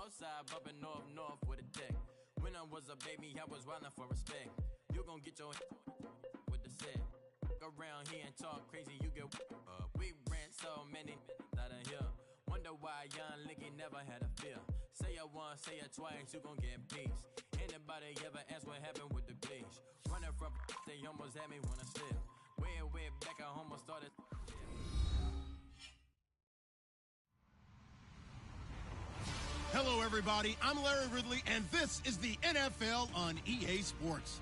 Southside, bumping north with a deck. When I was a baby, I was wildin' for respect. You gon' get your with the set. Go around here and talk crazy, you get we ran so many out of here. Wonder why young Licky never had a fear. Say it once, say it twice, you gon' get peace. Anybody ever ask what happened with the bleach? Running from they almost had me wanna slip. Way back I almost started. Hello, everybody. I'm Larry Ridley, and this is the NFL on EA Sports.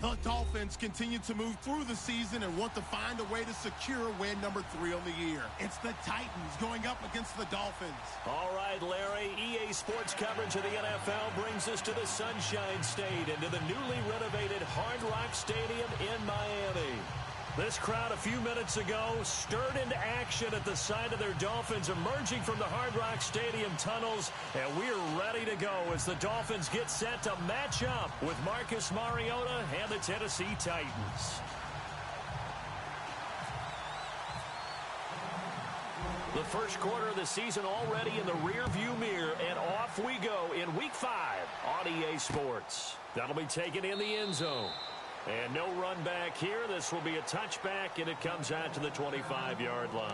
The Dolphins continue to move through the season and want to find a way to secure win number 3 on the year. It's the Titans going up against the Dolphins. All right, Larry, EA Sports coverage of the NFL brings us to the Sunshine State and to the newly renovated Hard Rock Stadium in Miami. This crowd a few minutes ago stirred into action at the sight of their Dolphins emerging from the Hard Rock Stadium tunnels, and we're ready to go as the Dolphins get set to match up with Marcus Mariota and the Tennessee Titans. The first quarter of the season already in the rearview mirror, and off we go in Week 5 on EA Sports. That'll be taken in the end zone. And no run back here. This will be a touchback, and it comes out to the 25-yard line.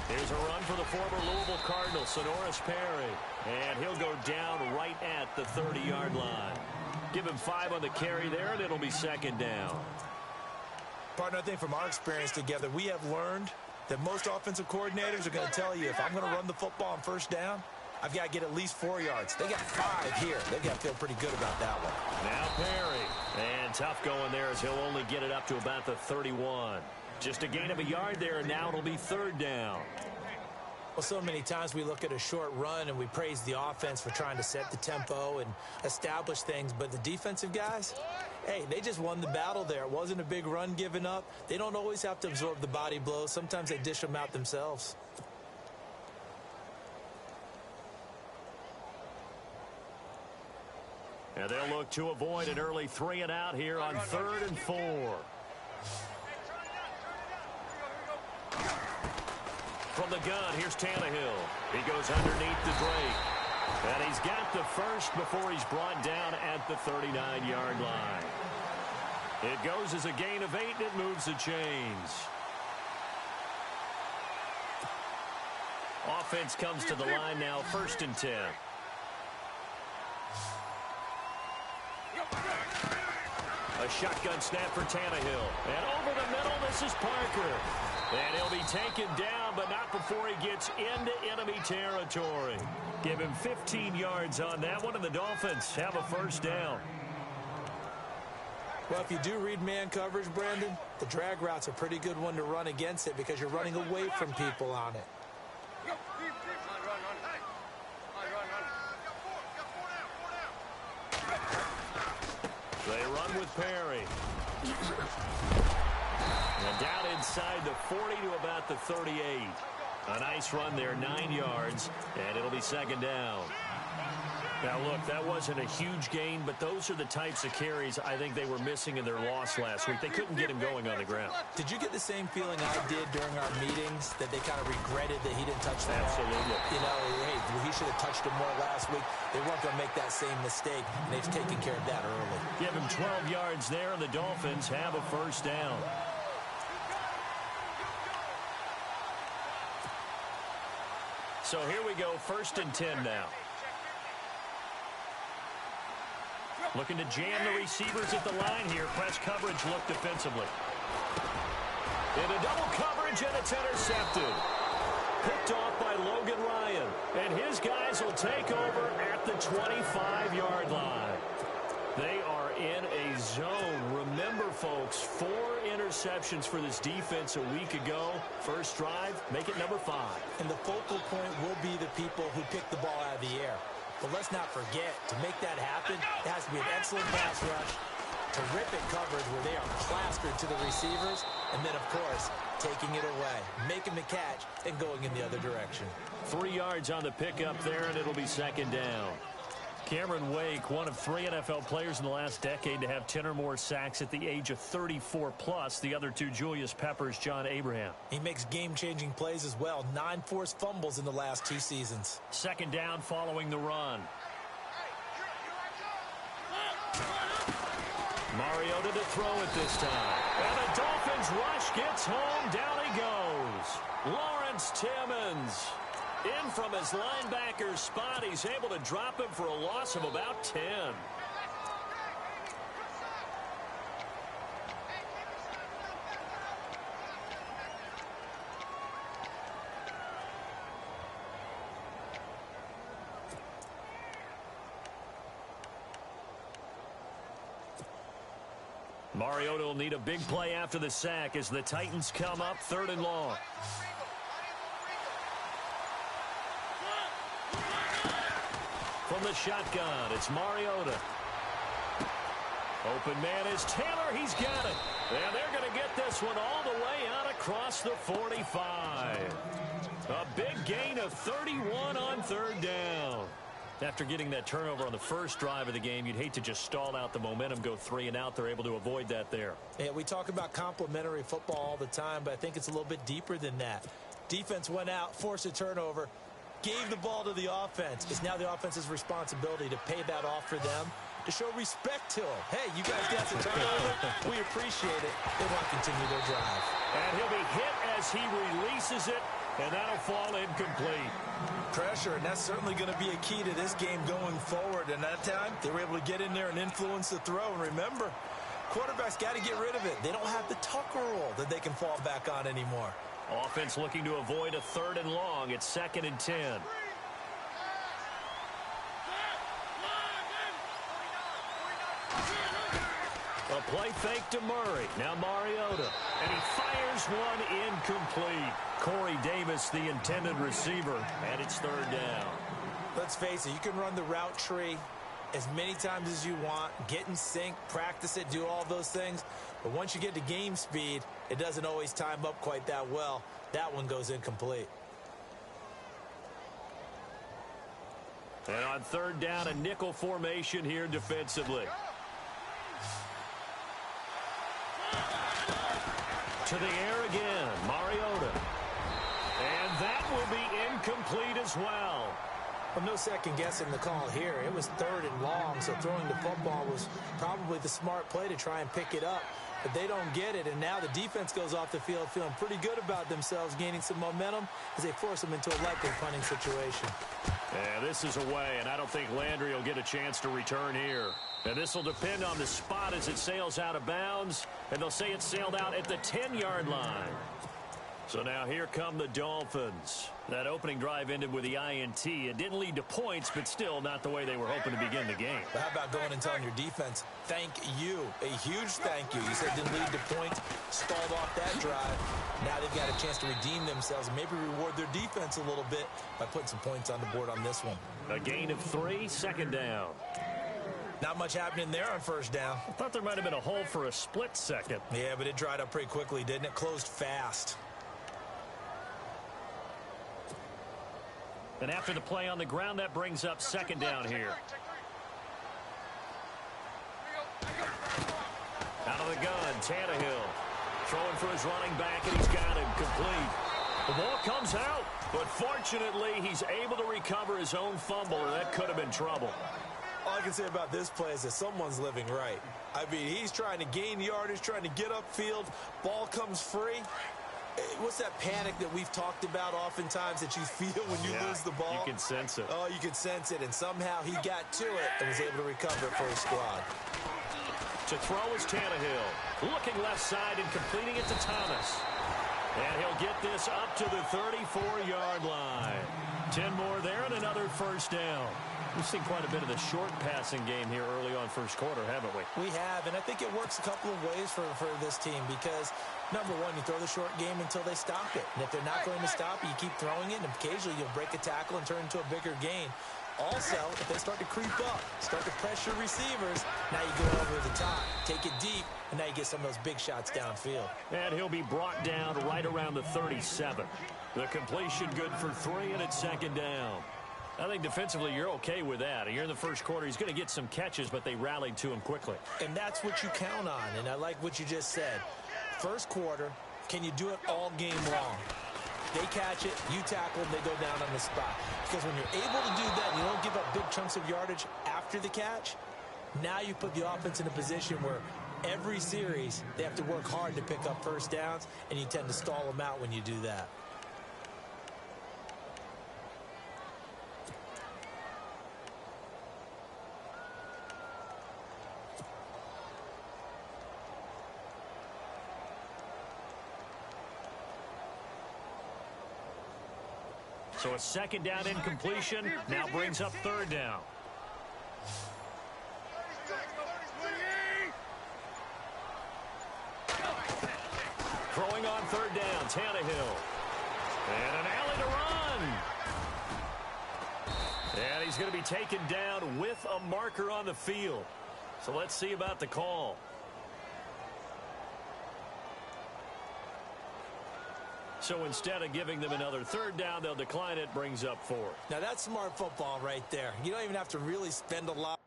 Here's a run for the former Louisville Cardinal, Sonoris Perry. And he'll go down right at the 30-yard line. Give him 5 on the carry there, and it'll be second down. Partner, I think from our experience together, we have learned that most offensive coordinators are going to tell you, if I'm going to run the football on first down, I've got to get at least 4 yards. They got 5 here. They've got to feel pretty good about that one. Now Perry. And tough going there as he'll only get it up to about the 31. Just a gain of a yard there, and now it'll be third down. Well, so many times we look at a short run and we praise the offense for trying to set the tempo and establish things, but the defensive guys, hey, they just won the battle there. It wasn't a big run given up. They don't always have to absorb the body blows. Sometimes they dish them out themselves. And they'll look to avoid an early 3 and out here on 3rd and 4. From the gun, here's Tannehill. He goes underneath the Drake. And he's got the first before he's brought down at the 39-yard line. It goes as a gain of 8, and it moves the chains. Offense comes to the line now, 1st and 10. A shotgun snap for Tannehill. And over the middle, this is Parker. And he'll be taken down, but not before he gets into enemy territory. Give him 15 yards on that one, and the Dolphins have a first down. Well, if you do read man coverage, Brandon, the drag route's a pretty good one to run against it because you're running away from people on it. They run with Perry. And down inside the 40 to about the 38. A nice run there, 9 yards, and it'll be second down. Now, look, that wasn't a huge gain, but those are the types of carries I think they were missing in their loss last week. They couldn't get him going on the ground. Did you get the same feeling I did during our meetings, that they kind of regretted that he didn't touch that? Absolutely. You know, hey, he should have touched him more last week. They weren't going to make that same mistake, and they've taken care of that early. Give him 12 yards there, and the Dolphins have a first down. So here we go, 1st and 10 now. Looking to jam the receivers at the line here. Press coverage look defensively. Into double coverage, and it's intercepted. Picked off by Logan Ryan. And his guys will take over at the 25-yard line. They are in a zone. Remember, folks, 4 interceptions for this defense a week ago. First drive, make it number 5. And the focal point will be the people who pick the ball out of the air. But let's not forget, to make that happen, it has to be an excellent pass rush, terrific coverage where they are plastered to the receivers, and then, of course, taking it away, making the catch, and going in the other direction. 3 yards on the pickup there, and it'll be second down. Cameron Wake, one of 3 NFL players in the last decade to have 10 or more sacks at the age of 34+. The other 2, Julius Peppers, John Abraham. He makes game-changing plays as well. 9 forced fumbles in the last 2 seasons. Second down following the run. Mariota to throw it this time. And the Dolphins rush gets home. Down he goes. Lawrence Timmons. In from his linebacker's spot. He's able to drop him for a loss of about 10. Mariota will need a big play after the sack as the Titans come up 3rd and long. From the shotgun, it's Mariota. Open man is Taylor. He's got it. And they're going to get this one all the way out across the 45. A big gain of 31 on 3rd down. After getting that turnover on the first drive of the game, you'd hate to just stall out the momentum, go 3 and out. They're able to avoid that there. Yeah, we talk about complementary football all the time, but I think it's a little bit deeper than that. Defense went out, forced a turnover, gave the ball to the offense. It's now the offense's responsibility to pay that off for them, to show respect to them. Hey, you guys got the turnover. We appreciate it. They want to continue their drive. And he'll be hit as he releases it, and that'll fall incomplete. Pressure, and that's certainly going to be a key to this game going forward. And that time, they were able to get in there and influence the throw. And remember, quarterbacks got to get rid of it. They don't have the Tucker rule that they can fall back on anymore. Offense looking to avoid a 3rd and long. It's 2nd and 10. A play fake to Murray. Now Mariota. And he fires one incomplete. Corey Davis, the intended receiver. And it's 3rd down. Let's face it, you can run the route tree as many times as you want, get in sync, practice it, do all those things. But once you get to game speed, it doesn't always time up quite that well. That one goes incomplete. And on 3rd down, a nickel formation here defensively. To the air again, Mariota. And that will be incomplete as well. Well, no second guessing the call here. It was 3rd and long, so throwing the football was probably the smart play to try and pick it up. But they don't get it, and now the defense goes off the field feeling pretty good about themselves, gaining some momentum as they force them into a likely punting situation. Yeah, this is away, and I don't think Landry will get a chance to return here. And this will depend on the spot as it sails out of bounds, and they'll say it sailed out at the 10-yard line. So now here come the Dolphins. That opening drive ended with the INT. It didn't lead to points, but still not the way they were hoping to begin the game. But how about going and telling your defense, thank you, a huge thank you. You said it didn't lead to points, stalled off that drive. Now they've got a chance to redeem themselves and maybe reward their defense a little bit by putting some points on the board on this one. A gain of 3, 2nd down. Not much happening there on 1st down. I thought there might have been a hole for a split second. Yeah, but it dried up pretty quickly, didn't it? Closed fast. And after the play on the ground, that brings up 2nd down here. Out of the gun, Tannehill. Throwing for his running back, and he's got him complete. The ball comes out, but fortunately, he's able to recover his own fumble, or that could have been trouble. All I can say about this play is that someone's living right. I mean, he's trying to gain yardage, trying to get upfield. Ball comes free. What's that panic that we've talked about oftentimes that you feel when you lose the ball? You can sense it. Oh, you can sense it, and somehow he got to it and was able to recover it for his squad. To throw is Tannehill. Looking left side and completing it to Thomas. And he'll get this up to the 34-yard line. 10 more there and another 1st down. We've seen quite a bit of the short passing game here early on 1st quarter, haven't we? We have, and I think it works a couple of ways for this team because, number one, you throw the short game until they stop it. And if they're not going to stop it, you keep throwing it, and occasionally you'll break a tackle and turn into a bigger gain. Also, if they start to creep up, start to pressure receivers, now you go over the top, take it deep, and now you get some of those big shots downfield. And he'll be brought down right around the 37. The completion good for 3, and it's second down. I think defensively you're okay with that. Here in the first quarter, he's going to get some catches, but they rallied to him quickly. And that's what you count on, and I like what you just said. First quarter, can you do it all game long? They catch it, you tackle them, they go down on the spot. Because when you're able to do that, you don't give up big chunks of yardage after the catch, now you put the offense in a position where every series they have to work hard to pick up first downs, and you tend to stall them out when you do that. So a second down incompletion now brings up third down. Throwing on third down, Tannehill. And an alley to run. And he's going to be taken down with a marker on the field. So let's see about the call. So instead of giving them another third down, they'll decline it, brings up 4. Now that's smart football right there. You don't even have to really spend a lot.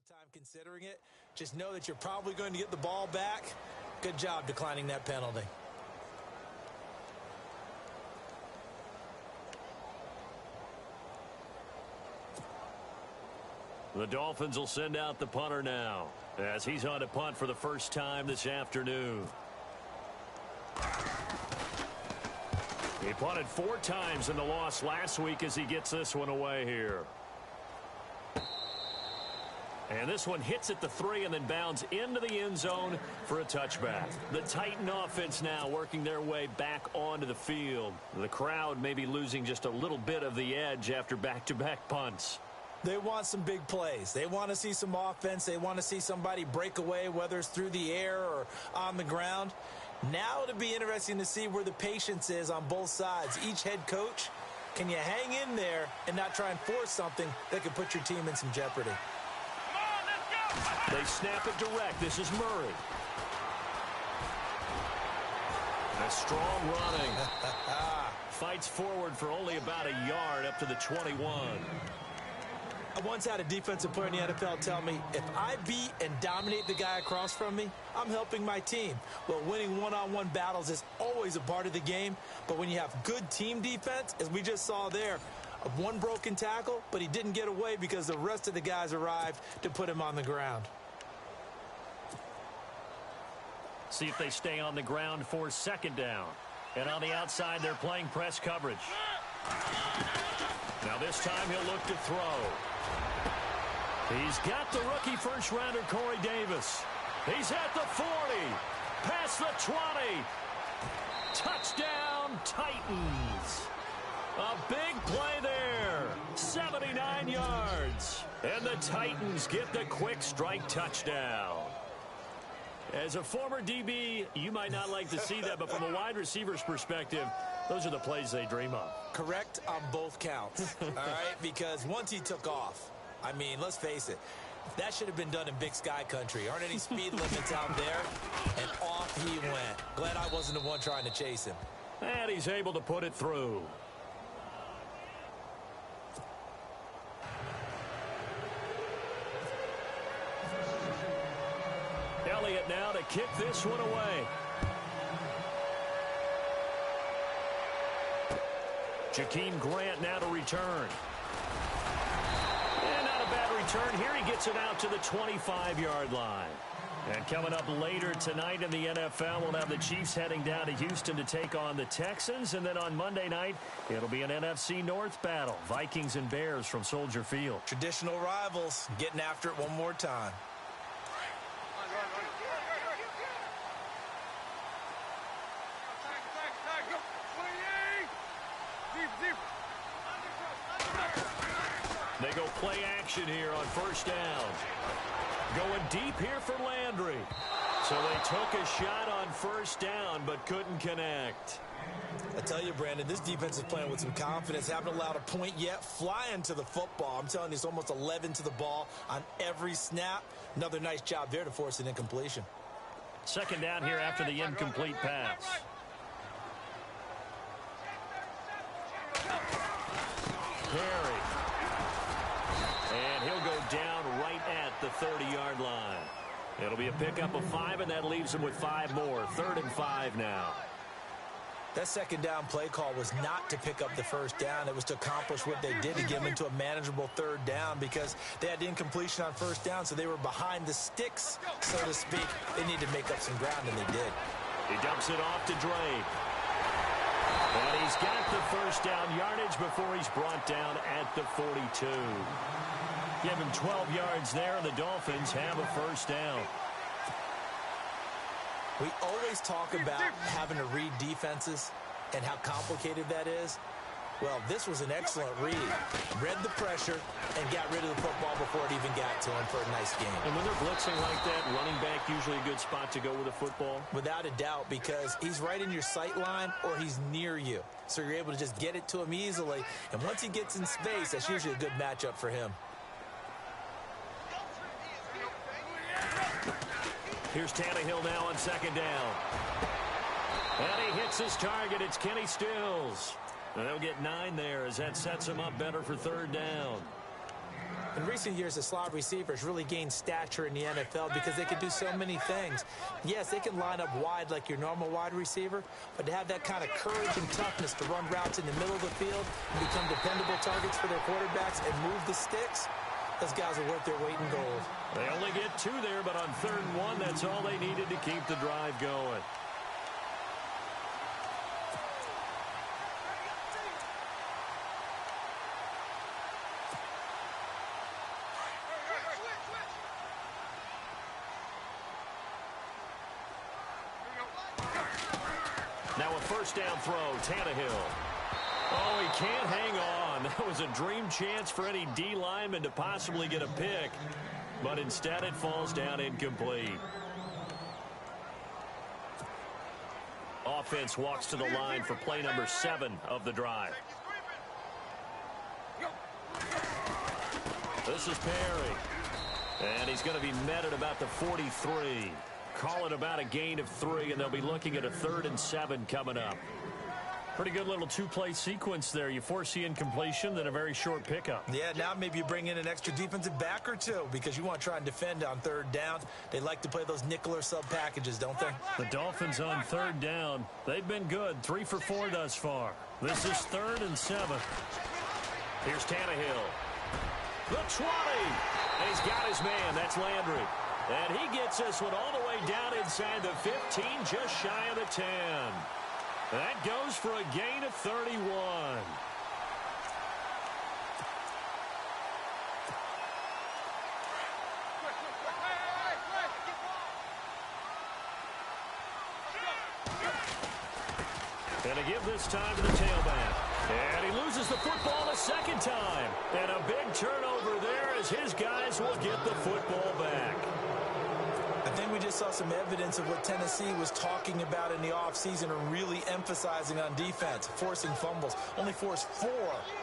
Time considering it, just know that you're probably going to get the ball back. Good job declining that penalty. The Dolphins will send out the punter now as he's on to punt for the first time this afternoon. He punted 4 times in the loss last week as he gets this one away here. And this one hits at the 3 and then bounds into the end zone for a touchback. The Titan offense now working their way back onto the field. The crowd may be losing just a little bit of the edge after back-to-back punts. They want some big plays. They want to see some offense. They want to see somebody break away, whether it's through the air or on the ground. Now it'll be interesting to see where the patience is on both sides. Each head coach, can you hang in there and not try and force something that could put your team in some jeopardy? They snap it direct. This is Murray. A strong running. Fights forward for only about a yard up to the 21. I once had a defensive player in the NFL tell me, if I beat and dominate the guy across from me, I'm helping my team. Well, winning one-on-one battles is always a part of the game, but when you have good team defense, as we just saw there, of one broken tackle, but he didn't get away because the rest of the guys arrived to put him on the ground. See if they stay on the ground for second down. And on the outside, they're playing press coverage. Now this time he'll look to throw. He's got the rookie first-rounder Corey Davis. He's at the 40, past the 20. Touchdown, Titans. A big play there, 79 yards. And the Titans get the quick strike touchdown. As a former DB, you might not like to see that, but from a wide receiver's perspective, those are the plays they dream of. Correct on both counts, all right? Because once he took off, I mean, let's face it, that should have been done in Big Sky country. Aren't any speed limits out there? And off he went. Glad I wasn't the one trying to chase him. And he's able to put it through. kick this one away. Jakeem Grant now to return. And not a bad return here. He gets it out to the 25-yard line. And coming up later tonight in the NFL, we'll have the Chiefs heading down to Houston to take on the Texans. And then on Monday night, it'll be an NFC North battle. Vikings and Bears from Soldier Field. Traditional rivals getting after it one more time. They go play action here on first down. Going deep here for Landry. So they took a shot on first down but couldn't connect. I tell you, Brandon, this defense is playing with some confidence. Haven't allowed a point yet. Flying to the football. I'm telling you, it's almost 11 to the ball on every snap. Another nice job there to force an incompletion. Second down here after the incomplete pass. Perry. And he'll go down right at the 30-yard line. It'll be a pickup of 5, and that leaves him with 5 more. 3rd and 5 now. That second down play call was not to pick up the first down. It was to accomplish what they did to get them into a manageable 3rd down because they had incompletion on first down, so they were behind the sticks, so to speak. They needed to make up some ground, and they did. He dumps it off to Drake. And he's got the first down yardage before he's brought down at the 42. Give him 12 yards there, and the Dolphins have a first down. We always talk about having to read defenses and how complicated that is. Well, this was an excellent read. Read the pressure and got rid of the football before it even got to him for a nice game. And when they're blitzing like that, running back usually a good spot to go with a football? Without a doubt, because he's right in your sight line or he's near you. So you're able to just get it to him easily. And once he gets in space, that's usually a good matchup for him. Here's Tannehill now on second down. And he hits his target. It's Kenny Stills. And they'll get 9 there as that sets him up better for 3rd down. In recent years, the slot receivers really gained stature in the NFL because they can do so many things. Yes, they can line up wide like your normal wide receiver, but to have that kind of courage and toughness to run routes in the middle of the field and become dependable targets for their quarterbacks and move the sticks, those guys are worth their weight in gold. They only get 2 there, but on 3rd and 1, that's all they needed to keep the drive going. Now a first down throw, Tannehill. Oh, he can't hang on. That was a dream chance for any D lineman to possibly get a pick, but instead it falls down incomplete. Offense walks to the line for play number 7 of the drive. This is Perry. And he's going to be met at about the 43. Call it about a gain of 3, and they'll be looking at a 3rd and 7 coming up. Pretty good little 2-play sequence there. You force the incompletion, then a very short pickup. Yeah, now maybe you bring in an extra defensive back or 2 because you want to try and defend on 3rd down. They like to play those nickel or sub packages, don't they? The Dolphins on 3rd down. They've been good. 3 for 4 thus far. This is 3rd and 7. Here's Tannehill. The 20. And he's got his man. That's Landry. And he gets this one all the way down inside the 15, just shy of the 10. That goes for a gain of 31. And to give this time to the tailback. And he loses the football a second time. And a big turnover there as his guys will get the football back. I think we just saw some evidence of what Tennessee was talking about in the offseason and really emphasizing on defense, forcing fumbles. Only forced 4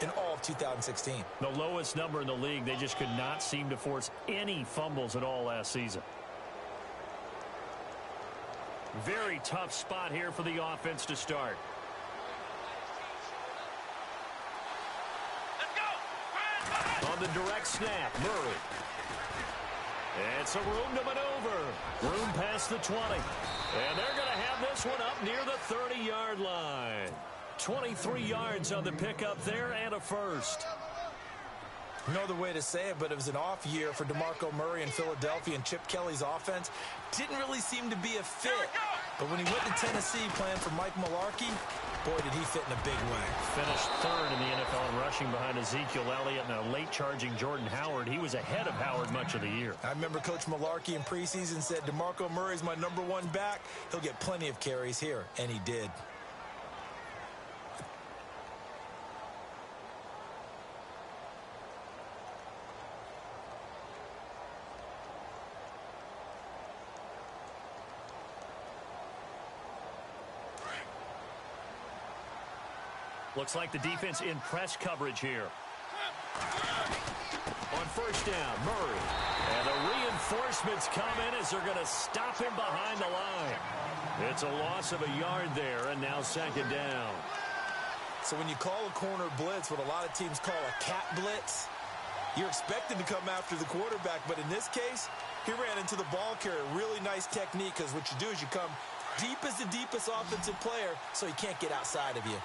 in all of 2016. The lowest number in the league. They just could not seem to force any fumbles at all last season. Very tough spot here for the offense to start. On the direct snap, Murray. And some room to maneuver. Room past the 20. And they're going to have this one up near the 30-yard line. 23 yards on the pickup there and a first. No other way to say it, but it was an off year for DeMarco Murray in Philadelphia, and Chip Kelly's offense didn't really seem to be a fit. But when he went to Tennessee playing for Mike Mularkey, boy, did he fit in a big way. Finished third in the NFL in rushing behind Ezekiel Elliott and a late-charging Jordan Howard. He was ahead of Howard much of the year. I remember Coach Mularkey in preseason said, DeMarco Murray's my #1 back. He'll get plenty of carries here, and he did. Looks like the defense in press coverage here. On first down, Murray. And the reinforcements come in as they're going to stop him behind the line. It's a loss of a yard there, and now second down. So when you call a corner blitz, what a lot of teams call a cat blitz, you're expected to come after the quarterback. But in this case, he ran into the ball carrier. Really nice technique, because what you do is you come deep as the deepest offensive player so he can't get outside of you.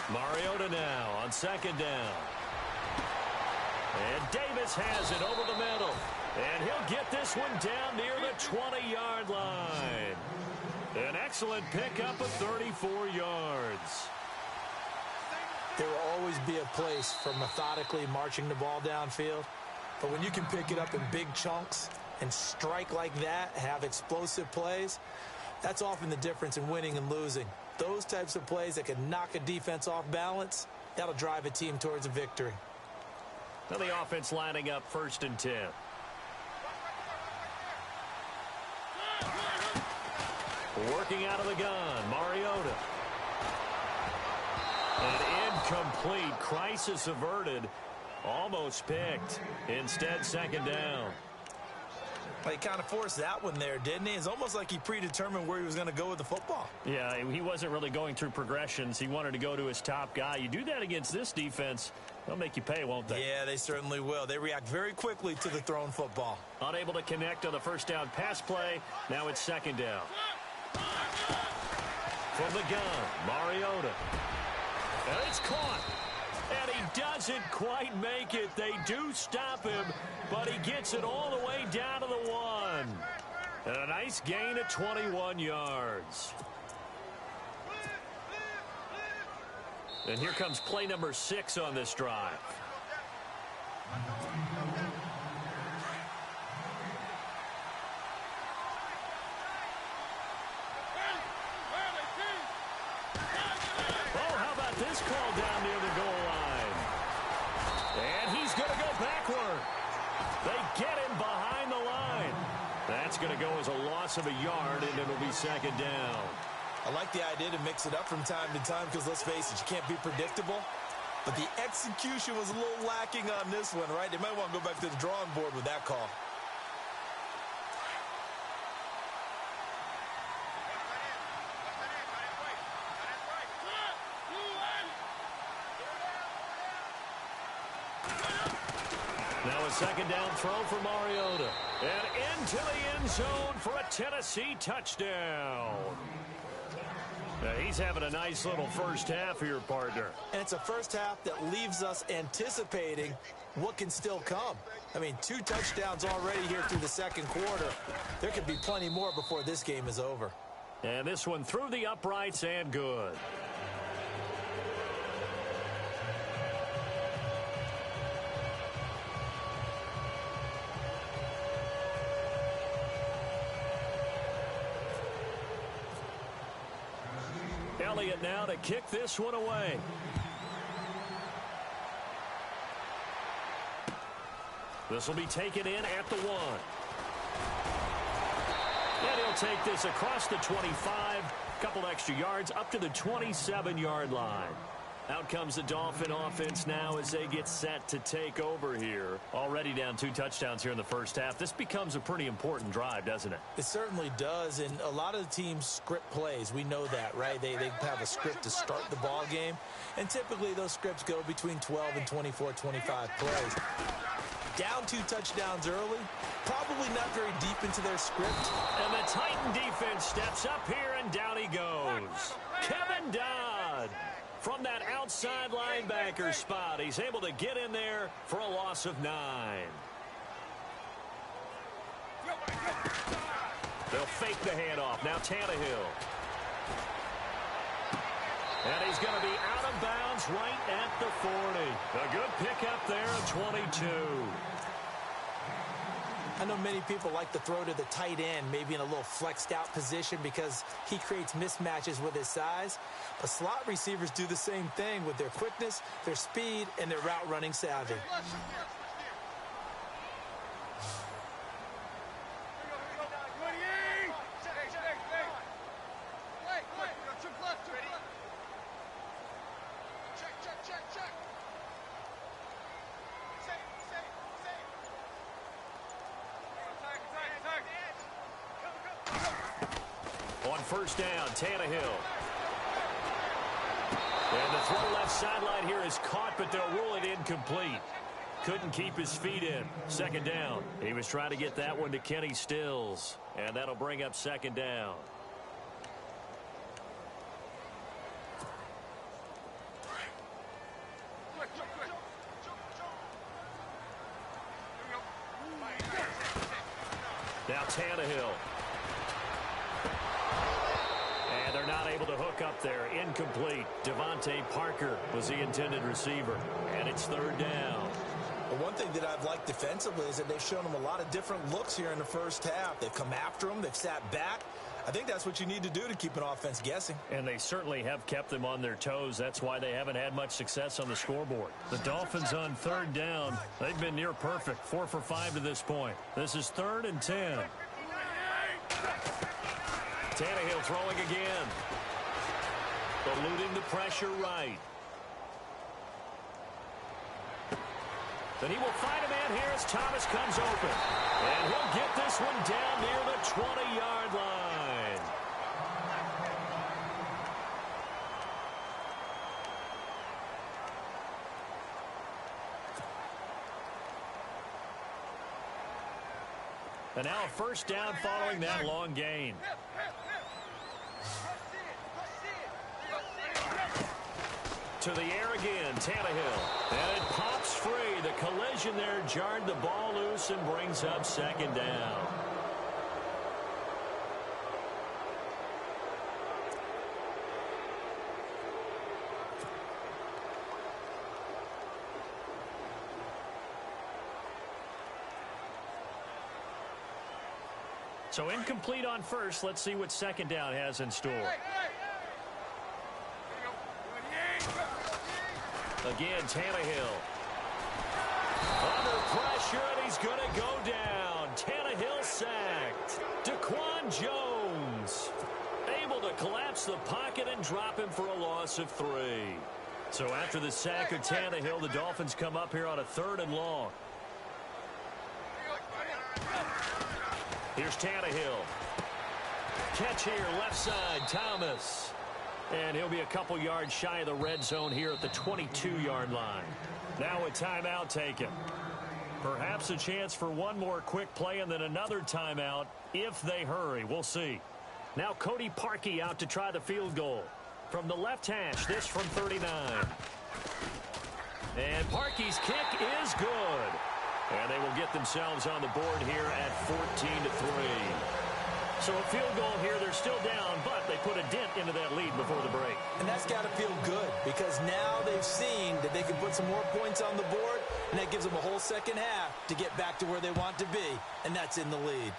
Mariota now on second down. And Davis has it over the middle. And he'll get this one down near the 20-yard line. An excellent pickup of 34 yards. There will always be a place for methodically marching the ball downfield. But when you can pick it up in big chunks and strike like that, have explosive plays, that's often the difference in winning and losing. Those types of plays that can knock a defense off balance, that'll drive a team towards a victory. Now the offense lining up 1st and 10. Working out of the gun, Mariota. An incomplete, crisis averted, almost picked. Instead, second down. Well, he kind of forced that one there, didn't he? It's almost like he predetermined where he was going to go with the football. Yeah, he wasn't really going through progressions. He wanted to go to his top guy. You do that against this defense, they'll make you pay, won't they? Yeah, they certainly will. They react very quickly to the thrown football. Unable to connect on the first down pass play. Now it's second down. From the gun, Mariota. And it's caught. And he doesn't quite make it. They do stop him, but he gets it all the way down to the 1. And a nice gain of 21 yards. And here comes play number 6 on this drive. This call down near the goal line. And he's going to go backward. They get him behind the line. That's going to go as a loss of a yard, and it'll be second down. I like the idea to mix it up from time to time because, let's face it, you can't be predictable. But the execution was a little lacking on this one, right? They might want to go back to the drawing board with that call. Now a second down throw for Mariota. And into the end zone for a Tennessee touchdown. Now he's having a nice little first half here, partner. And it's a first half that leaves us anticipating what can still come. I mean, 2 touchdowns already here through the second quarter. There could be plenty more before this game is over. And this one through the uprights and good. Elliott now to kick this one away. This will be taken in at the 1. And he'll take this across the 25. Couple extra yards up to the 27-yard line. Out comes the Dolphin offense now as they get set to take over here. Already down 2 touchdowns here in the first half. This becomes a pretty important drive, doesn't it? It certainly does, and a lot of the teams script plays. We know that, right? They have a script to start the ball game, and typically those scripts go between 12 and 24, 25 plays. Down 2 touchdowns early, probably not very deep into their script. And the Titan defense steps up here, and down he goes. Kevin Dodd. From that outside linebacker spot, he's able to get in there for a loss of 9. They'll fake the handoff. Now Tannehill. And he's going to be out of bounds right at the 40. A good pickup there of 22. I know many people like to throw to the tight end, maybe in a little flexed out position because he creates mismatches with his size. But slot receivers do the same thing with their quickness, their speed, and their route running savvy. On first down, Tannehill. And the throw left sideline here is caught, but they'll rule it incomplete. Couldn't keep his feet in. Second down. He was trying to get that one to Kenny Stills, and that'll bring up second down. Now Tannehill. And they're not able to hook up there. Incomplete. Devontae Parker was the intended receiver. And it's third down. Well, one thing that I've liked defensively is that they've shown them a lot of different looks here in the first half. They've come after them. They've sat back. I think that's what you need to do to keep an offense guessing. And they certainly have kept them on their toes. That's why they haven't had much success on the scoreboard. The Dolphins on third down. They've been near perfect. 4 for 5 to this point. This is 3rd and 10. Tannehill throwing again. Eluding the pressure right. Then he will find a man here as Thomas comes open. And he'll get this one down near the 20-yard line. And now a first down following that long gain. To the air again, Tannehill. And it pops free. The collision there jarred the ball loose and brings up second down. So incomplete on first. Let's see what second down has in store. Again, Tannehill. Under pressure, and he's going to go down. Tannehill sacked. Daquan Jones able to collapse the pocket and drop him for a loss of 3. So after the sack of Tannehill, the Dolphins come up here on a 3rd and long. Here's Tannehill. Catch here, left side, Thomas. And he'll be a couple yards shy of the red zone here at the 22-yard line. Now a timeout taken. Perhaps a chance for one more quick play and then another timeout if they hurry. We'll see. Now Cody Parkey out to try the field goal. From the left hash, this from 39. And Parkey's kick is good. And they will get themselves on the board here at 14-3. So a field goal here, they're still down, but they put a dent into that lead before the break. And that's got to feel good because now they've seen that they can put some more points on the board, and that gives them a whole second half to get back to where they want to be, and that's in the lead.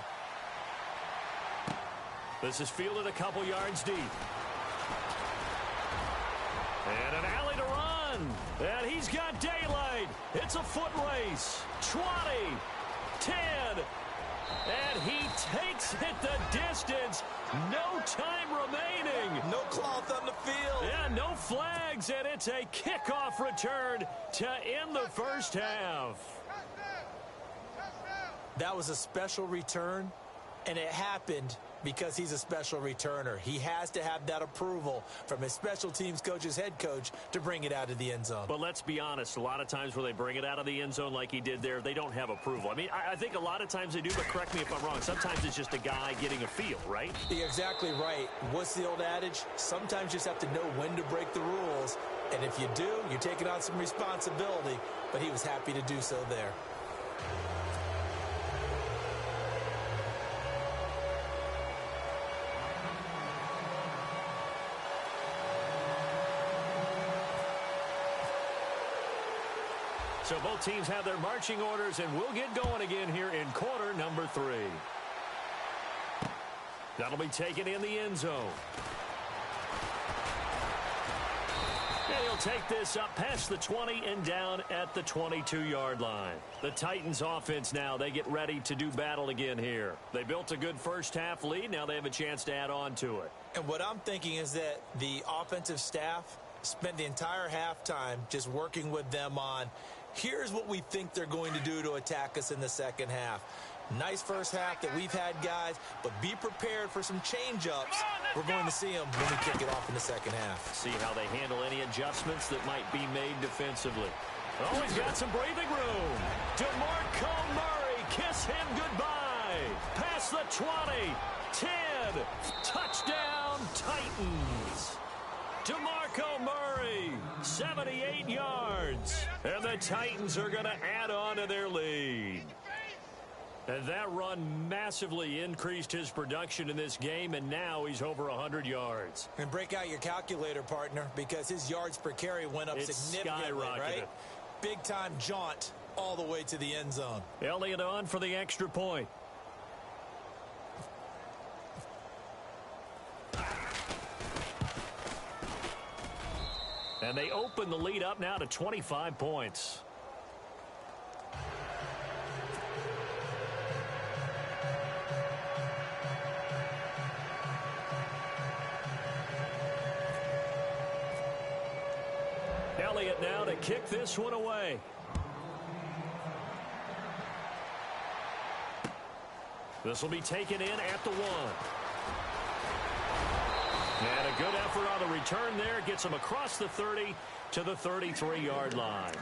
This is fielded a couple yards deep. And an alley to run. And he's got daylight. It's a foot race. 20, 10, and he takes it the distance. No time remaining. No cloth on the field. Yeah, no No flags, and it's a kickoff return to end the first half. That was a special return, and it happened because he's a special returner. He has to have that approval from his special teams coach's head coach to bring it out of the end zone. But let's be honest, a lot of times when they bring it out of the end zone like he did there, they don't have approval. I mean, I think a lot of times they do, but correct me if I'm wrong. Sometimes it's just a guy getting a feel, right? You're exactly right. What's the old adage? Sometimes you just have to know when to break the rules, and if you do, you're taking on some responsibility, but he was happy to do so there. So both teams have their marching orders, and we'll get going again here in quarter number 3. That'll be taken in the end zone. And he'll take this up past the 20 and down at the 22-yard line. The Titans offense now, they get ready to do battle again here. They built a good first half lead. Now they have a chance to add on to it. And what I'm thinking is that the offensive staff spent the entire halftime just working with them on, here's what we think they're going to do to attack us in the second half. Nice first half that we've had, guys, but be prepared for some change-ups. We're going to see them when we kick it off in the second half. See how they handle any adjustments that might be made defensively. Oh, he's got some breathing room. DeMarco Murray, kiss him goodbye. Past the 20, 10, touchdown Titans. DeMarco Murray, 78 yards. And the Titans are going to add on to their lead. And that run massively increased his production in this game, and now he's over 100 yards. And break out your calculator, partner, because his yards per carry went up significantly, right? Big-time jaunt all the way to the end zone. Elliott on for the extra point. And they open the lead up now to 25 points. Elliott now to kick this one away. This will be taken in at the 1. And a good effort on the return there. Gets them across the 30 to the 33-yard line.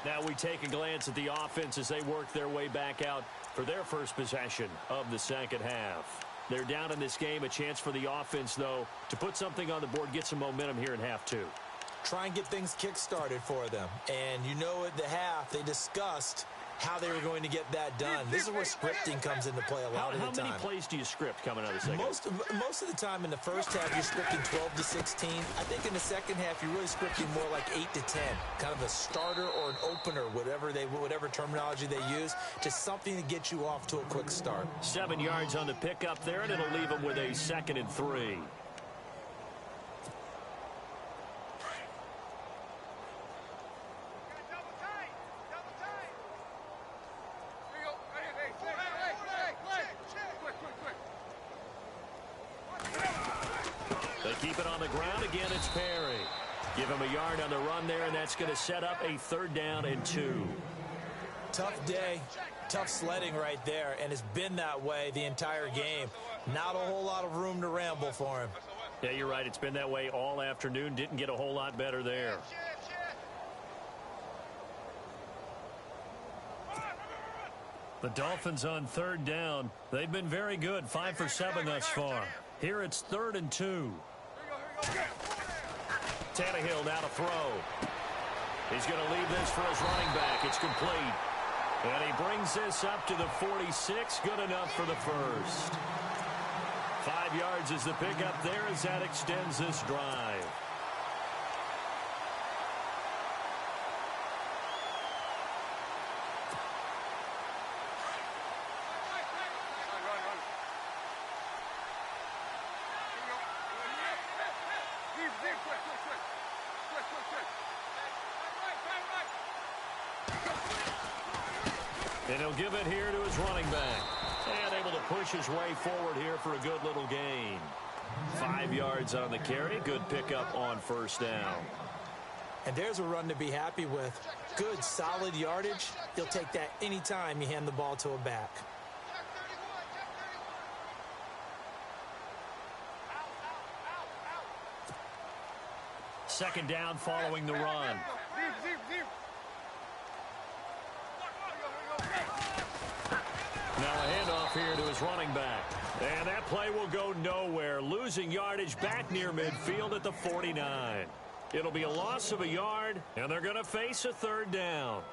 Now we take a glance at the offense as they work their way back out for their first possession of the second half. They're down in this game. A chance for the offense, though, to put something on the board, get some momentum here in half 2. Try and get things kick-started for them. And you know at the half, they discussed how they were going to get that done. This is where scripting comes into play a lot of the time. How many plays do you script coming out of the second? Most of the time in the first half, you're scripting 12 to 16. I think in the second half, you're really scripting more like 8 to 10. Kind of a starter or an opener, whatever terminology they use. Just something to get you off to a quick start. 7 yards on the pickup there, and it'll leave them with a 2nd and 3. Keep it on the ground again. It's Perry. Give him a yard on the run there, and that's going to set up a 3rd down and 2. Tough day, tough sledding right there, and it's been that way the entire game. Not a whole lot of room to ramble for him. Yeah, you're right. It's been that way all afternoon. Didn't get a whole lot better there. The Dolphins on 3rd down. They've been very good. 5 for 7 thus far. Here it's 3rd and 2. Tannehill now to throw. He's going to leave this for his running back. It's complete. And he brings this up to the 46. Good enough for the first. 5 yards is the pickup there as that extends this drive. And he'll give it here to his running back. And able to push his way forward here for a good little gain. 5 yards on the carry. Good pickup on first down. And there's a run to be happy with. Good, solid yardage. You'll take that anytime you hand the ball to a back. Second down following the run. Now a handoff here to his running back. And that play will go nowhere. Losing yardage back near midfield at the 49. It'll be a loss of a yard, and they're going to face a third down.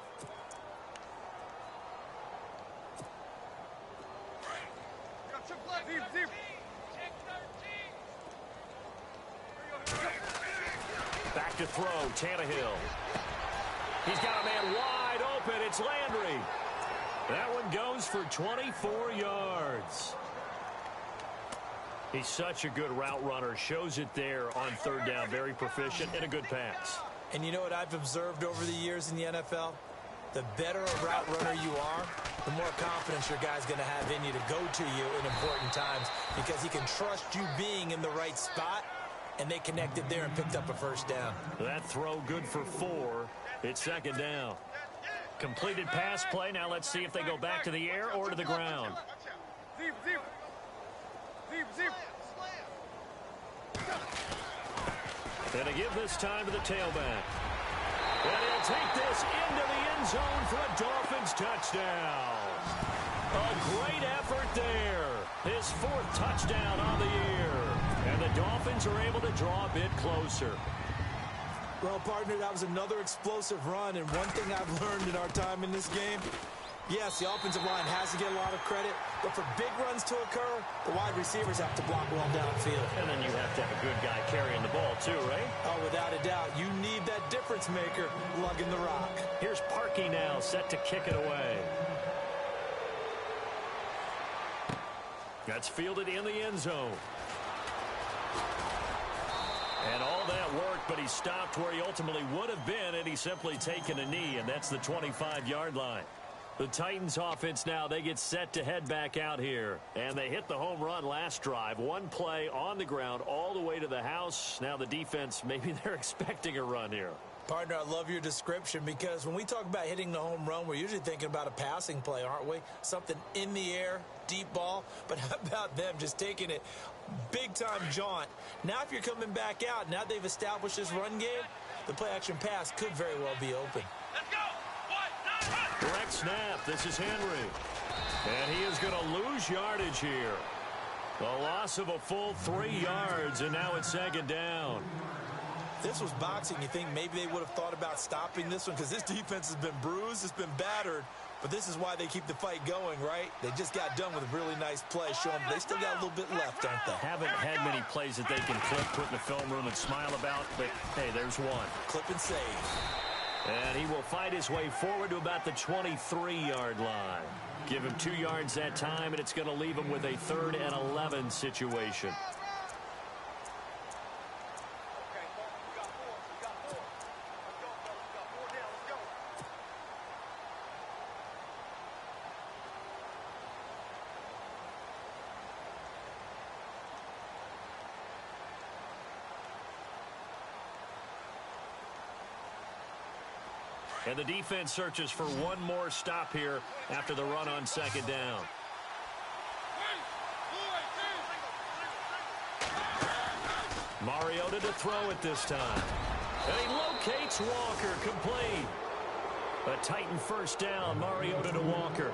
Back to throw, Tannehill. He's got a man wide open. It's Landry. That one goes for 24 yards. He's such a good route runner. Shows it there on third down. Very proficient and a good pass. And you know what I've observed over the years in the NFL? The better a route runner you are, the more confidence your guy's going to have in you to go to you in important times because he can trust you being in the right spot, and they connected there and picked up a first down. That throw good for 4. It's second down. Completed pass play. Now let's see if they go back to the air or to the ground. And to give this time to the tailback. And he'll take this into the end zone for a Dolphins touchdown. A great effort there. His 4th touchdown on the year. And the Dolphins are able to draw a bit closer. Well, partner, that was another explosive run, and one thing I've learned in our time in this game, yes, the offensive line has to get a lot of credit, but for big runs to occur, the wide receivers have to block well downfield. And then you have to have a good guy carrying the ball too, right? Oh, without a doubt. You need that difference maker lugging the rock. Here's Parkey now, set to kick it away. That's fielded in the end zone. And all that worked, but he stopped where he ultimately would have been had he simply taken a knee, and that's the 25-yard line. The Titans offense now, they get set to head back out here. And they hit the home run last drive. One play on the ground all the way to the house. Now the defense, maybe they're expecting a run here. Partner, I love your description because when we talk about hitting the home run, we're usually thinking about a passing play, aren't we? Something in the air, deep ball. But how about them just taking it big-time jaunt? Now if you're coming back out, now they've established this run game, the play-action pass could very well be open. Let's go! Direct snap. This is Henry. And he is going to lose yardage here. A loss of a full 3 yards, and now it's second down. This was boxing. You think maybe they would have thought about stopping this one because this defense has been bruised, it's been battered, but this is why they keep the fight going, right? They just got done with a really nice play. Show them they still got a little bit left, don't they? Haven't had many plays that they can clip, put in the film room, and smile about, but, hey, there's one. Clip and save. And he will fight his way forward to about the 23-yard line. Give him 2 yards that time, and it's going to leave him with a 3rd and 11 situation. And the defense searches for one more stop here after the run on second down. Mariota to throw it this time. And he locates Walker, complete. A Titan first down, Mariota to Walker.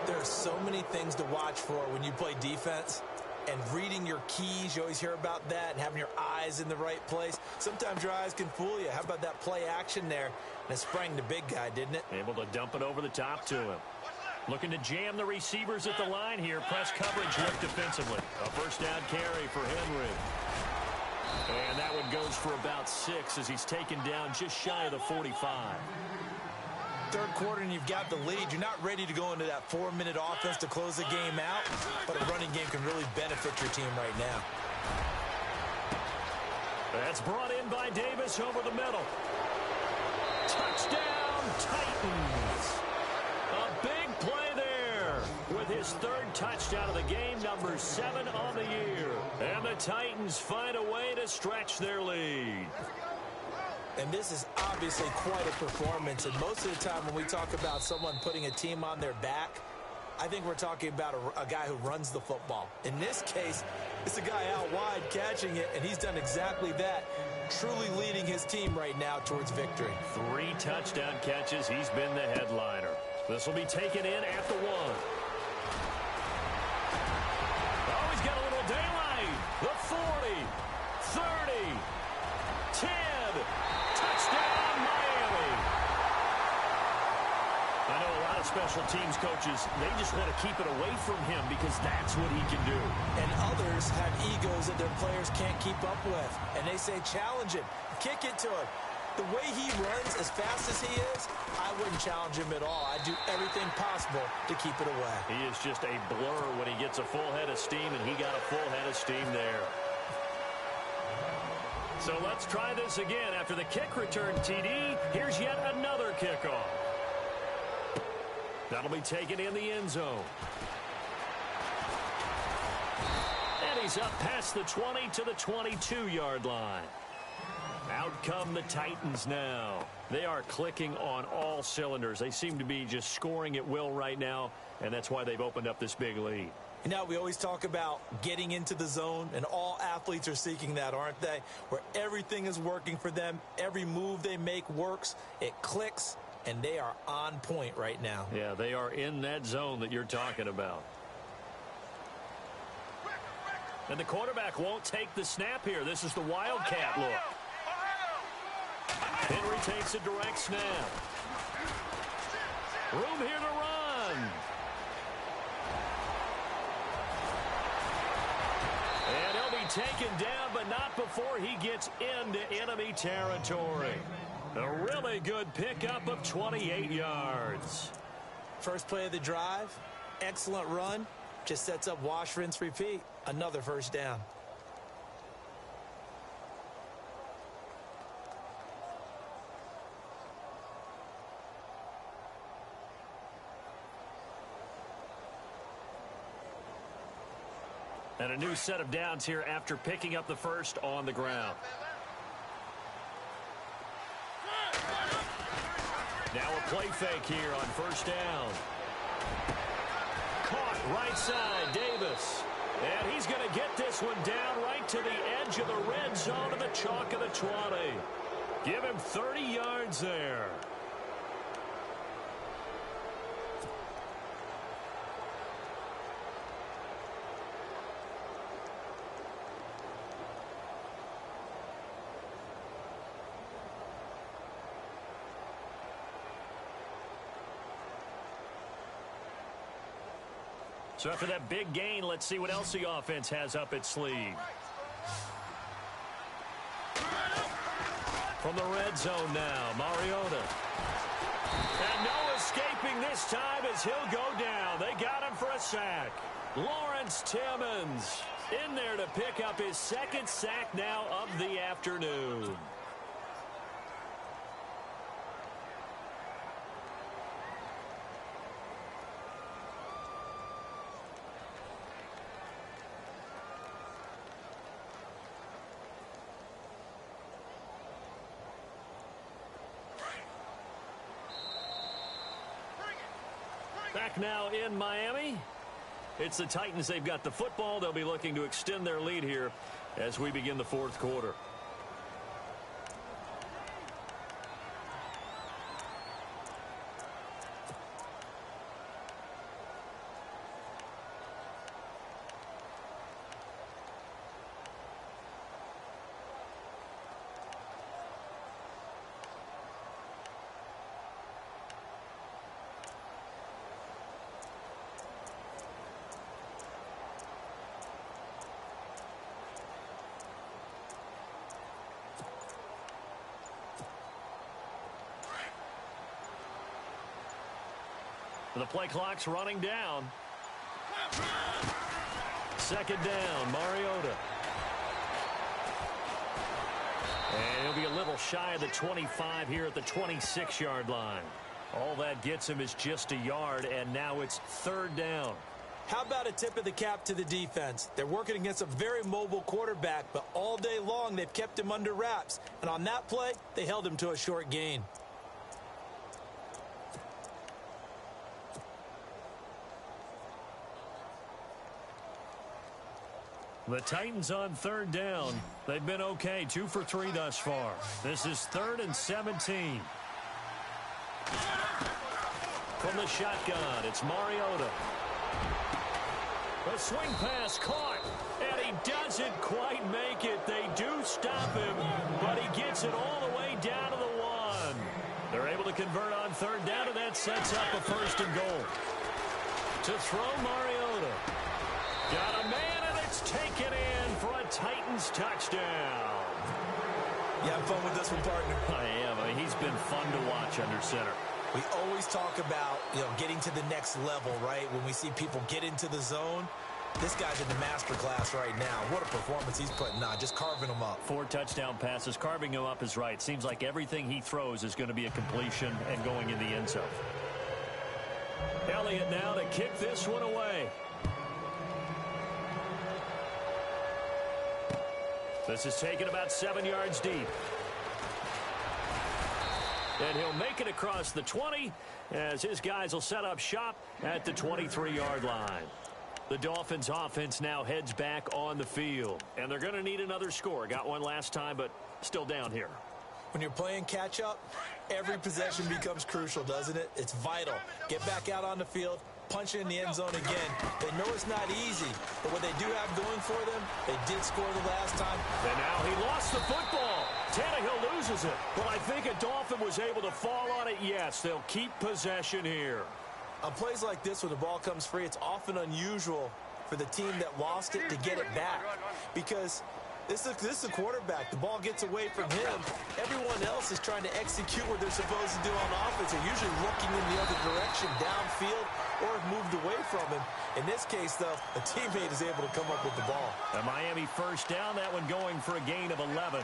There are so many things to watch for when you play defense. And reading your keys, you always hear about that, and having your eyes in the right place. Sometimes your eyes can fool you. How about that play action there? And it sprang the big guy, didn't it? Able to dump it over the top to him. Looking to jam the receivers at the line here. Press coverage look defensively. A first down carry for Henry. And that one goes for about 6 as he's taken down just shy of the 45. Third quarter and you've got the lead. You're not ready to go into that 4-minute offense to close the game out, but a running game can really benefit your team right now. That's brought in by Davis over the middle. Touchdown, Titans. A big play there with his 3rd touchdown of the game, number 7 on the year. And the the Titans find a way to stretch their lead. And this is obviously quite a performance. And most of the time when we talk about someone putting a team on their back, I think we're talking about a guy who runs the football. In this case, it's a guy out wide catching it, and he's done exactly that, truly leading his team right now towards victory. 3 touchdown catches. He's been the headliner. This will be taken in at the 1. Oh, he's got a little daylight. The 40, 30, 10. Touchdown, Miami. I know a lot of special teams coaches, they just want to keep it away from him because that's what he can do. And others have egos that their players can't keep up with. And they say, challenge him, kick it to him. The way he runs as fast as he is, I wouldn't challenge him at all. I'd do everything possible to keep it away. He is just a blur when he gets a full head of steam, and he got a full head of steam there. So let's try this again. After the kick return TD, here's yet another kickoff. That'll be taken in the end zone. And he's up past the 20 to the 22-yard line. Out come the Titans now. They are clicking on all cylinders. They seem to be just scoring at will right now, and that's why they've opened up this big lead. You know, we always talk about getting into the zone, and all athletes are seeking that, aren't they? Where everything is working for them. Every move they make works. It clicks, and they are on point right now. Yeah, they are in that zone that you're talking about. And the quarterback won't take the snap here. This is the Wildcat look. Henry takes a direct snap. Room here to run. And he'll be taken down, but not before he gets into enemy territory. A really good pickup of 28 yards. First play of the drive, excellent run. Just sets up wash, rinse, repeat. Another first down. And a new set of downs here after picking up the first on the ground. Now a play fake here on first down. Caught right side, Davis. And he's going to get this one down right to the edge of the red zone of the chalk of the 20. Give him 30 yards there. So after that big gain, let's see what else the offense has up its sleeve. From the red zone now, Mariota. And no escaping this time as he'll go down. They got him for a sack. Lawrence Timmons in there to pick up his second sack now of the afternoon. Back now in Miami. It's the Titans. They've got the football. They'll be looking to extend their lead here as we begin the fourth quarter. The play clock's running down. Second down, Mariota. And he'll be a little shy of the 25 here at the 26-yard line. All that gets him is just a yard, and now it's third down. How about a tip of the cap to the defense? They're working against a very mobile quarterback, but all day long they've kept him under wraps. And on that play, they held him to a short gain. The Titans on third down. They've been okay, 2 for 3 thus far. This is 3rd and 17. From the shotgun, it's Mariota. The swing pass caught, and he doesn't quite make it. They do stop him, but he gets it all the way down to the 1. They're able to convert on third down, and that sets up a 1st and goal. To throw, Mariota. Got a man, and it's taken in for a Titans touchdown. You having fun with this one, partner? I am. I mean, he's been fun to watch under center. We always talk about, getting to the next level, right? When we see people get into the zone, this guy's in the master class right now. What a performance he's putting on, just carving them up. 4 touchdown passes. Carving him up is right. Seems like everything he throws is going to be a completion and going in the end zone. Elliott now to kick this one away. This is taken about 7 yards deep. And he'll make it across the 20 as his guys will set up shop at the 23-yard line. The Dolphins offense now heads back on the field. And they're going to need another score. Got one last time, but still down here. When you're playing catch-up, every possession becomes crucial, doesn't it? It's vital. Get back out on the field, punch it in the end zone again. They know it's not easy, but what they do have going for them, they did score the last time. And now he lost the football. Tannehill loses it. Well, I think a Dolphin was able to fall on it. Yes, they'll keep possession here. On plays like this, when the ball comes free, it's often unusual for the team that lost it to get it back. Because this is a quarterback. The ball gets away from him. Everyone else is trying to execute what they're supposed to do on offense. They're usually looking in the other direction, downfield, or have moved away from him. In this case, though, a teammate is able to come up with the ball. A Miami 1st down, that one going for a gain of 11.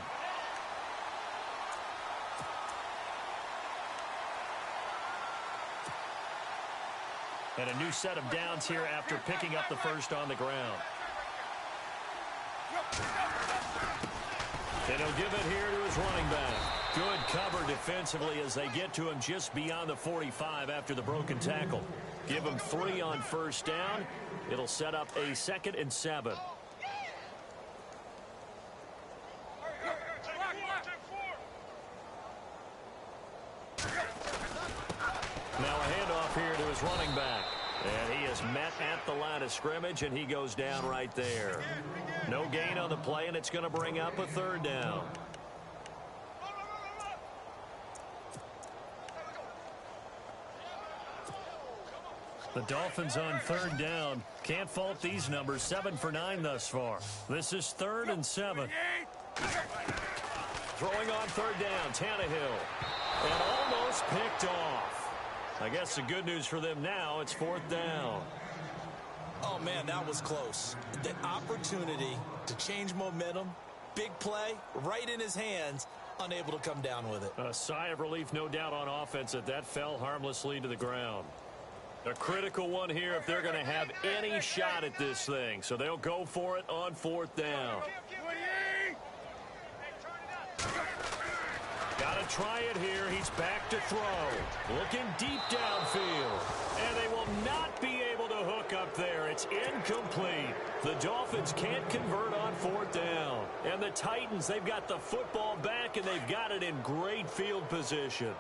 And a new set of downs here after picking up the 1st on the ground. And he'll give it here to his running back. Good cover defensively as they get to him just beyond the 45 after the broken tackle. Give him 3 on 1st down. It'll set up a 2nd and 7. Now a handoff here to his running back. And he is met at the line of scrimmage, and he goes down right there. No gain on the play, and it's going to bring up a 3rd down. The Dolphins on 3rd down. Can't fault these numbers. 7 for 9 thus far. This is 3rd and 7. Throwing on 3rd down, Tannehill. And almost picked off. I guess the good news for them now, it's 4th down. Oh, man, that was close. The opportunity to change momentum, big play, right in his hands, unable to come down with it. A sigh of relief, no doubt, on offense that fell harmlessly to the ground. A critical one here if they're going to have any shot at this thing. So they'll go for it on 4th down. Got to try it here. He's back to throw. Looking deep downfield. And they will not be able to hook up there. It's incomplete. The Dolphins can't convert on 4th down. And the Titans, they've got the football back, and they've got it in great field position.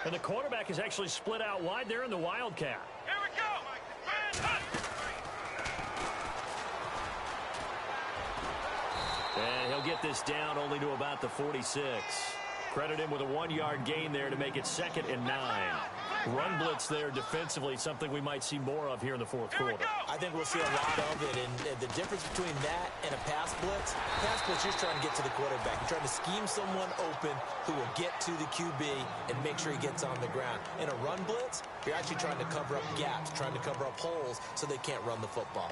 And the quarterback is actually split out wide there in the Wildcat. Here we go. And he'll get this down only to about the 46. Credit him with a 1-yard gain there to make it 2nd and 9. Run blitz there defensively, something we might see more of here in the 4th quarter. I think we'll see a lot of it, and the difference between that and a pass blitz, you're just trying to get to the quarterback. You're trying to scheme someone open who will get to the QB and make sure he gets on the ground. In a run blitz, you're actually trying to cover up gaps, trying to cover up holes so they can't run the football.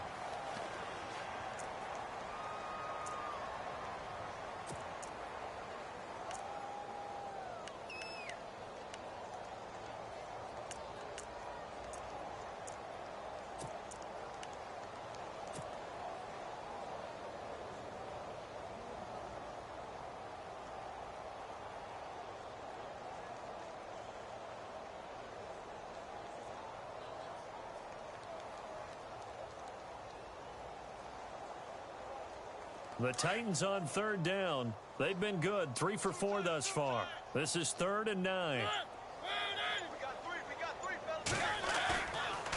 The Titans on third down. They've been good, 3 for 4 thus far. This is 3rd and 9.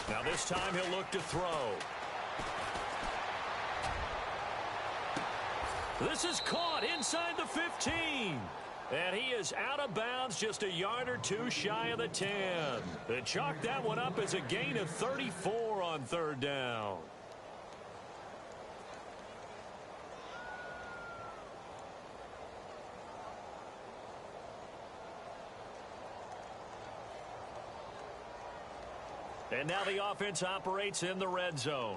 Now this time he'll look to throw. This is caught inside the 15. And he is out of bounds, just a yard or two shy of the 10. They chalked that one up as a gain of 34 on third down. And now the offense operates in the red zone.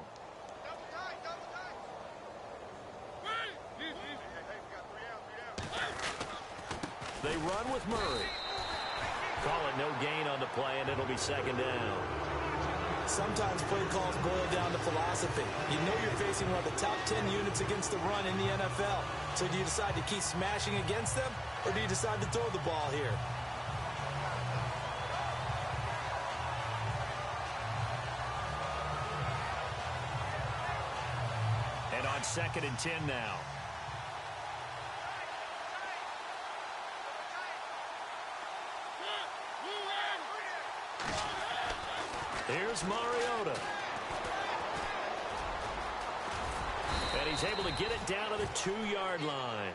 They run with Murray. Call it no gain on the play, and it'll be 2nd down. Sometimes play calls boil down to philosophy. You know you're facing one of the top 10 units against the run in the NFL. So do you decide to keep smashing against them, or do you decide to throw the ball here? And on 2nd and 10 now. Here's Mariota. And he's able to get it down to the 2-yard line.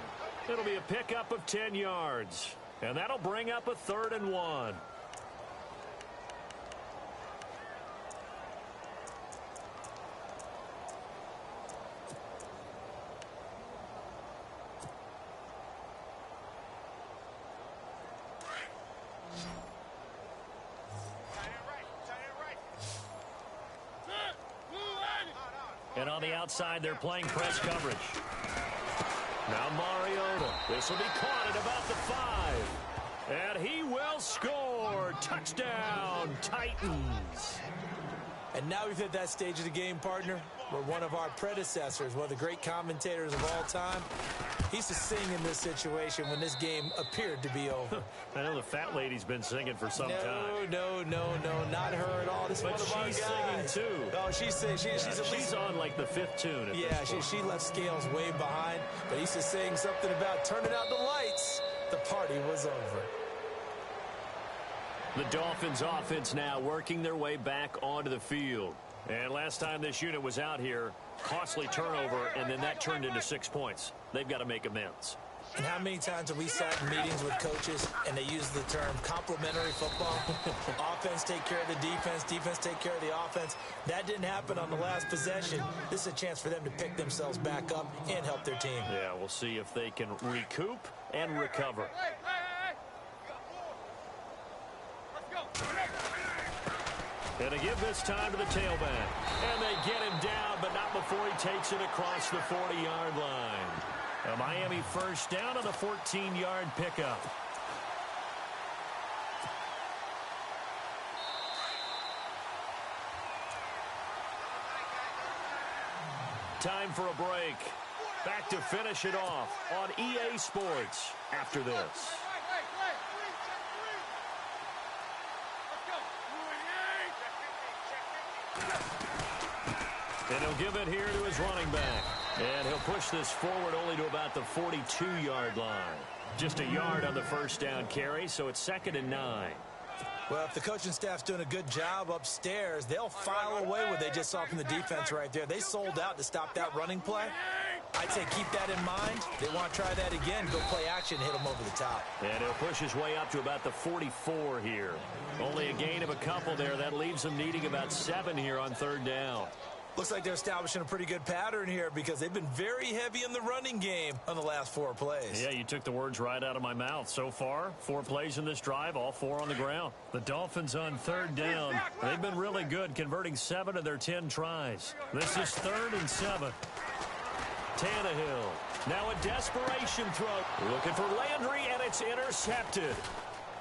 It'll be a pickup of 10 yards. And that'll bring up a 3rd and 1. And on the outside, they're playing press coverage. Now Mariota. This will be caught at about the 5. And he will score. Touchdown, Titans. And now we've hit that stage of the game, partner, where one of our predecessors, one of the great commentators of all time, he used to sing in this situation when this game appeared to be over. I know the fat lady's been singing for some time. No, not her at all. This is one of our guys. She's singing too. Oh, she's singing. She's on like the 5th tune. Yeah, she left Scales way behind, but he used to sing something about turning out the lights. The party was over. The Dolphins offense now working their way back onto the field. And last time this unit was out here, costly turnover, and then that turned into 6 points. They've got to make amends. And how many times have we sat in meetings with coaches and they use the term complementary football? Offense take care of the defense, defense take care of the offense. That didn't happen on the last possession. This is a chance for them to pick themselves back up and help their team. Yeah, we'll see if they can recoup and recover. And to give this time to the tailback. And they get him down, but not before he takes it across the 40-yard line. A Miami first down on the 14-yard pickup. Time for a break. Back to finish it off on EA Sports after this. And he'll give it here to his running back. And he'll push this forward only to about the 42-yard line. Just a yard on the first down carry, so it's 2nd and 9. Well, if the coaching staff's doing a good job upstairs, they'll file away what they just saw from the defense right there. They sold out to stop that running play. I'd say keep that in mind. They want to try that again, go play action, hit them over the top. And he'll push his way up to about the 44 here. Only a gain of a couple there. That leaves them needing about 7 here on third down. Looks like they're establishing a pretty good pattern here because they've been very heavy in the running game on the last 4 plays. Yeah, you took the words right out of my mouth. So far, 4 plays in this drive, all 4 on the ground. The Dolphins on third down. They've been really good, converting 7 of their 10 tries. This is 3rd and 7. Tannehill. Now a desperation throw. Looking for Landry, and it's intercepted.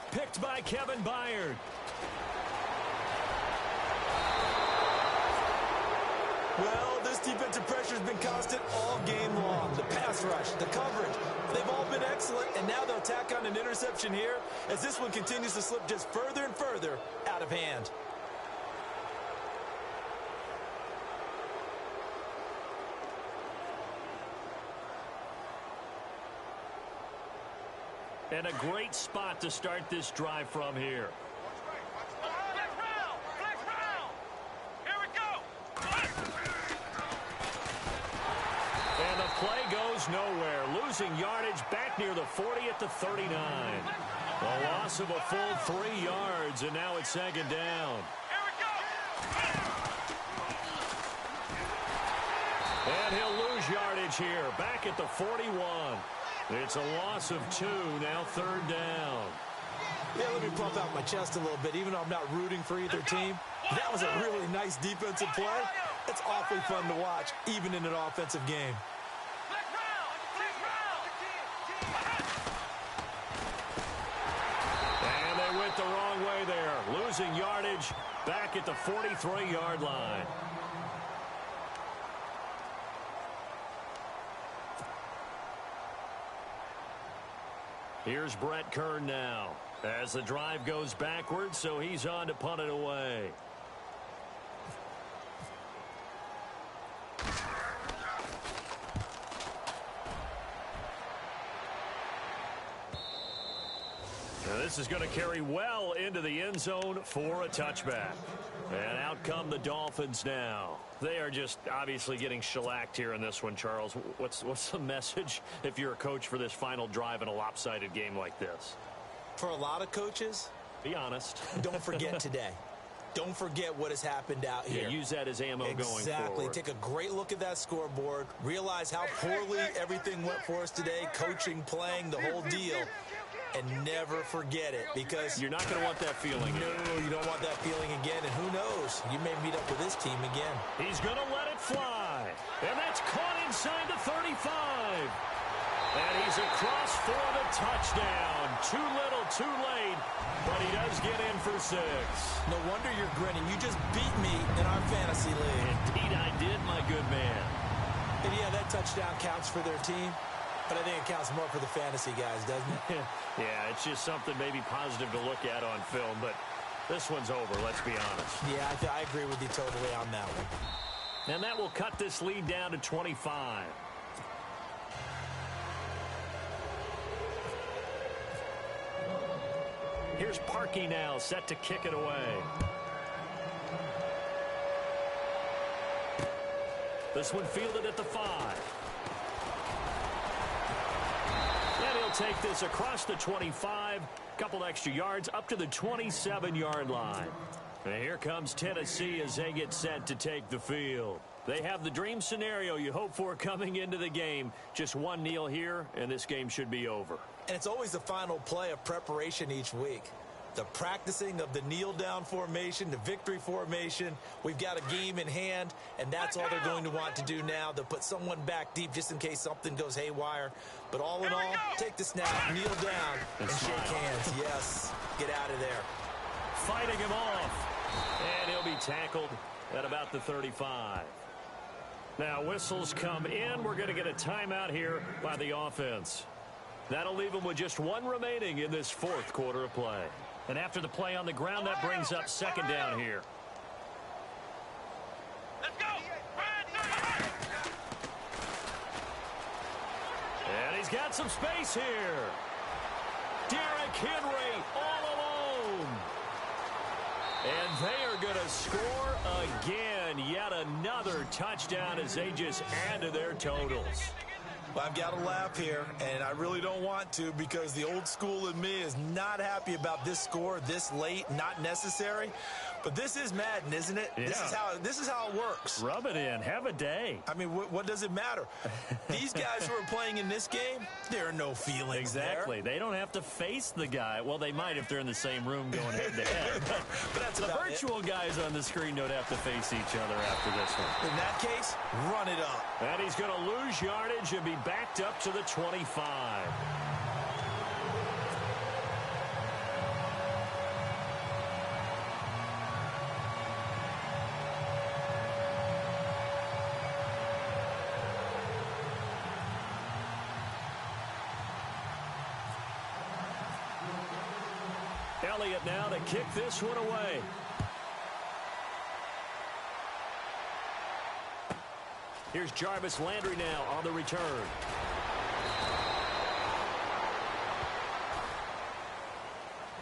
Picked by Kevin Byard. Well, this defensive pressure has been constant all game long. The pass rush, the coverage, they've all been excellent, and now they'll tack on an interception here as this one continues to slip just further and further out of hand. And a great spot to start this drive from here. Flex round. Here we go. And the play goes nowhere. Losing yardage back near the 40 at the 39. A loss of a full 3 yards, and now it's second down. Here we go. And he'll lose yardage here, back at the 41. It's a loss of 2, now third down. Yeah, let me pump out my chest a little bit. Even though I'm not rooting for either team, that was a really nice defensive play. It's awfully fun to watch, even in an offensive game. And they went the wrong way there. Losing yardage back at the 43-yard line. Here's Brett Kern now as the drive goes backwards, so he's on to punt it away. Now this is going to carry well into the end zone for a touchback. And out come the Dolphins now. They are just obviously getting shellacked here in this one, Charles. What's the message if you're a coach for this final drive in a lopsided game like this? For a lot of coaches, be honest. Don't forget today. Don't forget what has happened out here. Yeah, use that as ammo going forward. Exactly. Take a great look at that scoreboard. Realize how poorly everything went for us today. Coaching, playing, the whole deal. And never forget it, because you're not going to want that feeling. No, you don't want that feeling again. And who knows? You may meet up with this team again. He's going to let it fly. And that's caught inside the 35. And he's across for the touchdown. Too little, too late. But he does get in for 6. No wonder you're grinning. You just beat me in our fantasy league. Indeed I did, my good man. And yeah, that touchdown counts for their team. But I think it counts more for the fantasy guys, doesn't it? Yeah, it's just something maybe positive to look at on film. But this one's over, let's be honest. Yeah, I agree with you totally on that one. And that will cut this lead down to 25. Here's Parkey now, set to kick it away. This one fielded at the 5. And he'll take this across the 25, couple extra yards up to the 27-yard line. And here comes Tennessee as they get set to take the field. They have the dream scenario you hope for coming into the game. Just one kneel here, and this game should be over. And it's always the final play of preparation each week. The practicing of the kneel-down formation, the victory formation. We've got a game in hand, and that's all they're going to want to do now. They'll put someone back deep just in case something goes haywire. But all in all, take the snap, kneel down, and shake hands. Yes, get out of there. Fighting him off. And he'll be tackled at about the 35. Now, whistles come in. We're going to get a timeout here by the offense. That'll leave them with just one remaining in this fourth quarter of play. And after the play on the ground, that brings up second down here. Let's go. And he's got some space here. Derrick Henry all alone. And they are going to score again. Yet another touchdown as they just add to their totals. Well, I've got to laugh here, and I really don't want to, because the old school in me is not happy about this score this late, not necessary. But this is Madden, isn't it? Yeah. This is how it works. Rub it in. Have a day. I mean, what does it matter? These guys who are playing in this game, there are no feelings Exactly. there. They don't have to face the guy. Well, they might if they're in the same room going head-to-head. But that's the about virtual guys on the screen don't have to face each other after this one. In that case, run it up. And he's going to lose yardage and be backed up to the 25. Elliott now to kick this one away. Here's Jarvis Landry now on the return.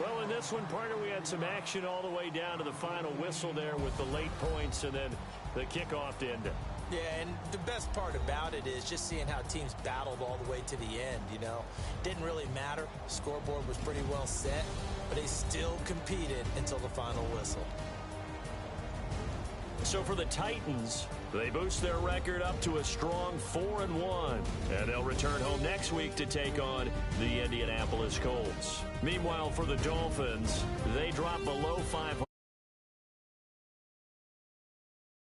Well, in this one, partner, we had some action all the way down to the final whistle there with the late points and then the kickoff to end it. Yeah, and the best part about it is just seeing how teams battled all the way to the end, you know. Didn't really matter. Scoreboard was pretty well set, but they still competed until the final whistle. So for the Titans, they boost their record up to a strong 4-1. And they'll return home next week to take on the Indianapolis Colts. Meanwhile, for the Dolphins, they drop below 500.